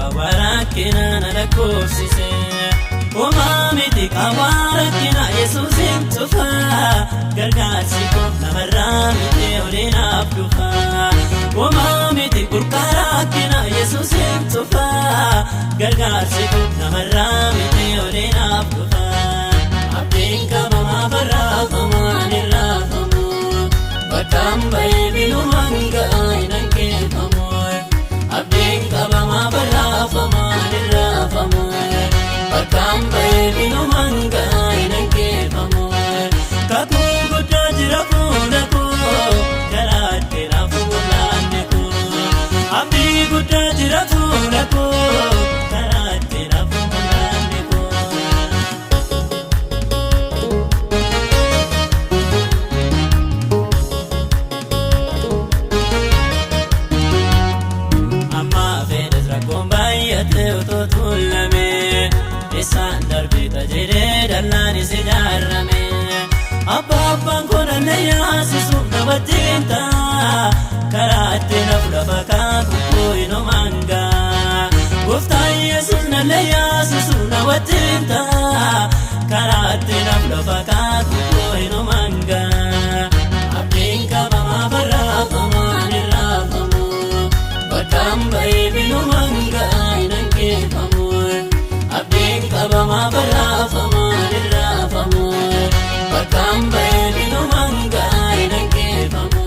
kawarakina nalakusise Umamiti kawarakina Yesusin tufa Gargasiko namarramite olina abdufa Umamiti kurkarakina Yesusin tufa Gargasiko namarramite olina abdufa Abdinka mama barafama nirafamu Batamba ebinu manga ainanke pamoy Abdinka mama barafama nirafamu Batamba ebinu manga ainanke pamoy Kakungu tajira funako Karate rafulande ko Abdi gutajira funako Karate rafulande ko Amma fedes rakombayate utotulame Isan darbita jire dallani sidarame Abban konanne yaasisu nabatinta Karate naflafaka kukoino manga Guftaan Yesus nalle yaasisu nabatinta Karate naflafaka kukoino manga Abdiin qabama barraafama nirraafamu Batamba ebinu manga ainankeefamu Abdin qabama barraafama nirraafamu Batamba ebinu manga ainankeefamu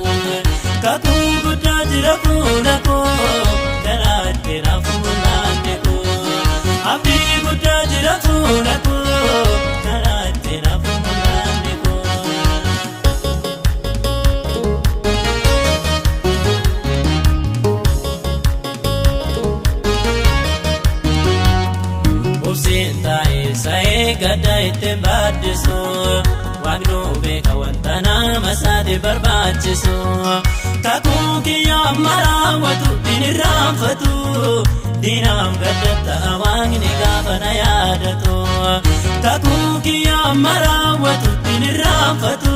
Kakuu guddaa jira fuulako Karate raafulaande ko Abdii guddaa jira fuulako Karate raafulaande ko Ubsinta isae gada itti baaddisu Waaqnu beeka wanta nama isaati barbaachisu Kakuu kiyya amma raawwatu dinirraanfatu Diinaam gaddatta Waaqni gaafa na yaadatu Kakuu kiyya amma raawwatu dinirraanfatu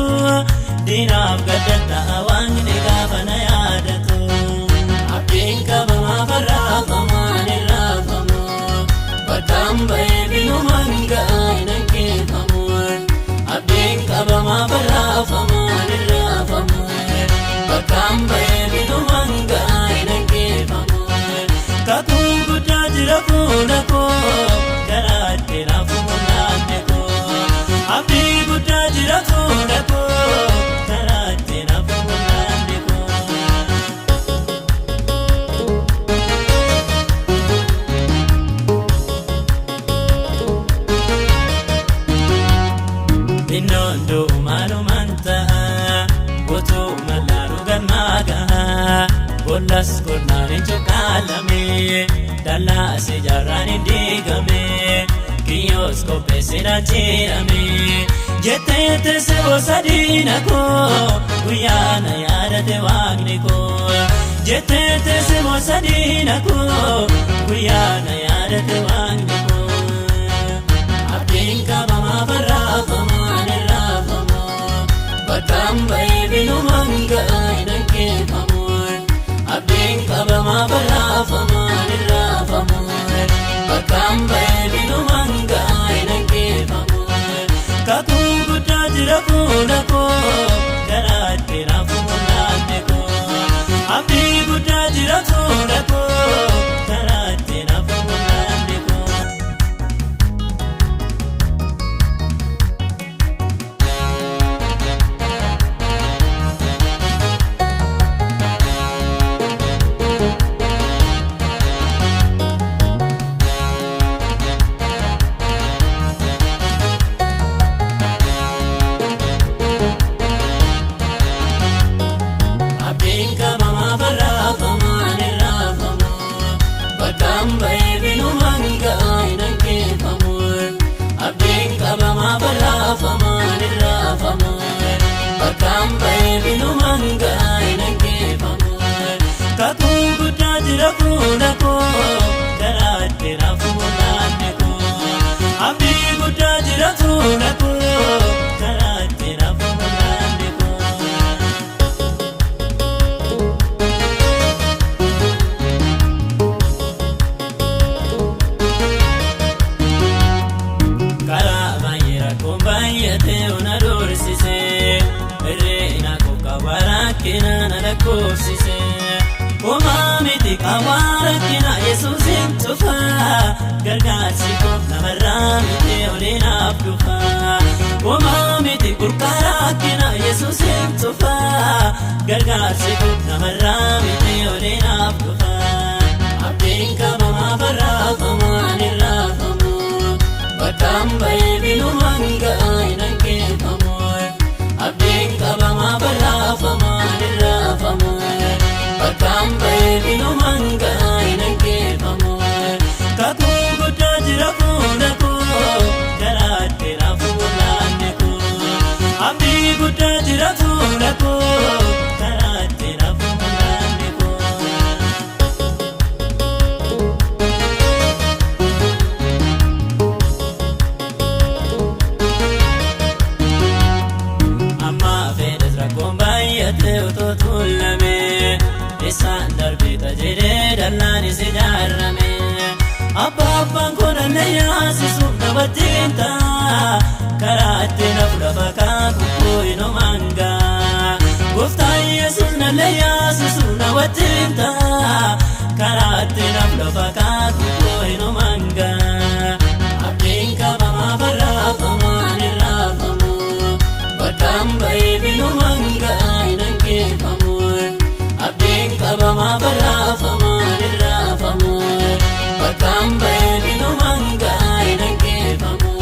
Diinaam gaddatta Waaqni gaafa na yaadatu Abdiin qabama barraafama nirraafamu Batamba ebinu manga ainankeefamu Abdiin qabama barraafama nirraafamu Batamba ebinu manga ainankeefamu Kakuu guddaa jira fuulako Karate raafulaande ko Abdii guddaa jira fuulako Karate raafulaande ko Innondo maalumanta Gotu malaaru gammaga Bollas konnaan chokaalame Dallaa sejarraan indigame Kiyyos kopheessina jirame Jettee teessoo sadiina koo Guyyaana yaadate Waaqni koo Jettee teessoo sadiina koo Guyyaana yaadate Waaqni koo Abdiin qabama barraafama nirraafamu Batamba ebinu manga ainankeefamu Abdiin qabama barraafama nirraafamu Batamba ebinu manga ainankeefamu Kakuu guddaa jira fuulako Karate raafulaande ko Abdii guddaa jira fuulako Karate raafulaande ko Abdiin qabama barraafama nirraafamu lakkoofsise. Homaa miti qaawwaa rakkina Yesuusin tufa. Gargaarsi koo namarraa miti oleenaaf dhufa. Homaa miti burqaa rakkina Yesuusin tufa. Gargaarsi koo namarraa miti oleenaaf dhufa. Abdiin qabamaa barraafamaan irraafamu. Bakkaan ba'ee bilumaan ga'aa hin hanqeeffamu. Abdiin qabamaa barraafamaan irraafamu. Bakkaan ba'ee bilumaan ga'aa hin hanqeeffamu. Kakuu guddaa jira fuula koo karaa dheeraa fuulaanne koo. Abdii guddaa jira fuula koo karaa dheeraa fuulaanne koo. Amma fedhas rakkoon baay'ate otoo tuulame. Isaan darbeeta jedhee dallaan isi ijaarame. Abbaan kun na yaasisu na wajjin ta'a. Karaa ittiin hafu lafa kaakuu hinumaan ga'a. Gooftaan Yesuus na yaasisu na wajjin ta'a. Karaa ittiin hafu lafa kaakuu hinumaan ga'a. Abdiin qabamaa barraafamaan irraafamu. Bakkaan ba'ee bilumaan ga'a hin hanqeeffamu. Abdiin qabamaa barraafamaan irraafamu. Bakkaan ba'ee bilumaan ga'aa hin hanqeeffamu.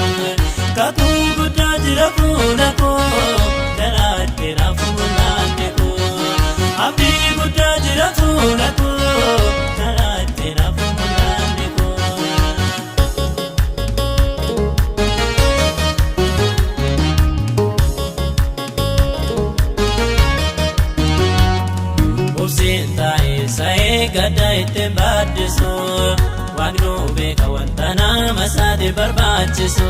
Kakuu guddaa jira fuula koo karaa dheeraa fuulaanne koo. Abdii guddaa jira fuula koo karaa dheeraa fuulaanne koo. Obsiin taa'ee sa'ee gadda ittiin baaddisu. Waaqnuu beeka wanta nama isaati barbaachisu.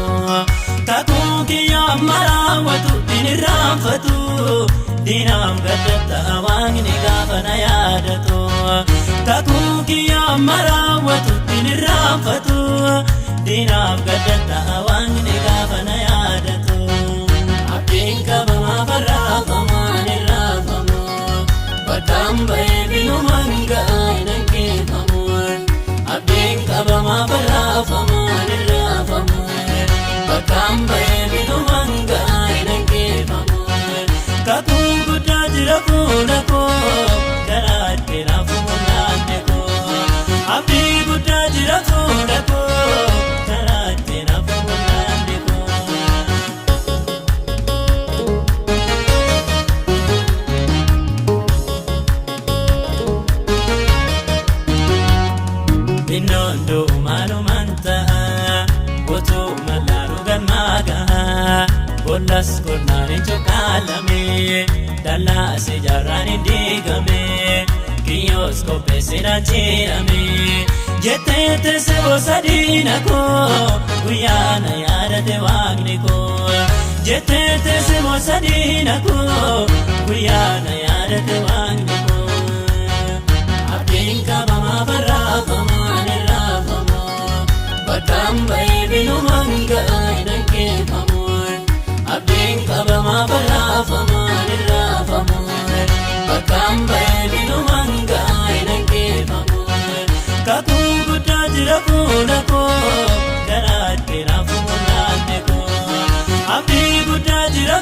Kakuu kiyya amma raawwatu hin irraanfatu. Diinaaf gadda ta'a Waaqni gaafa na yaadatu. Kakuu kiyya amma raawwatu hin irraanfatu. Diinaaf gadda ta'a Waaqni gaafa na yaadatu. Abdiin qabamaa barraafamaan irraafamu. Bakkaan ba'ee bilumaan ga'aa hin hanqeeffamu. Abdiin qabamaa barraafamaan irraafamu. Bakkaan ba'ee bilumaan ga'aa hin hanqeeffamu. Kakuu guddaa jira fuula koo karaa dheeraa fuulaanne koo. Abdii guddaa jira fuula koo karaa dheeraa fuulaanne koo. Binnoondoo maalumaan ta'a. Gotuu mallaalu galmaa ga'a. Bollas kurnaan hin cuqqaalame. Dallaas ijaarraan hin diigame. Kiyyoos qopheessinaan ciirame. Jettee teessee bosa diina koo guyyaa na yaadate Waaqni koo. Jettee teessee bosa diina koo guyyaa na yaadate Waaqni koo. Abdiin qabamaa barraafamaan irraafamu. Bakkaan ba'ee bilumaan ga'aa hin hanqeeffamu. Abdiin qabamaa barraafamaan irraafamu. Bakkaan ba'ee bilumaan ga'aa hin hanqeeffamu. Kakuu guddaa jira fuula koo karaa dheeraa fuulaanne koo. Abdii guddaa jira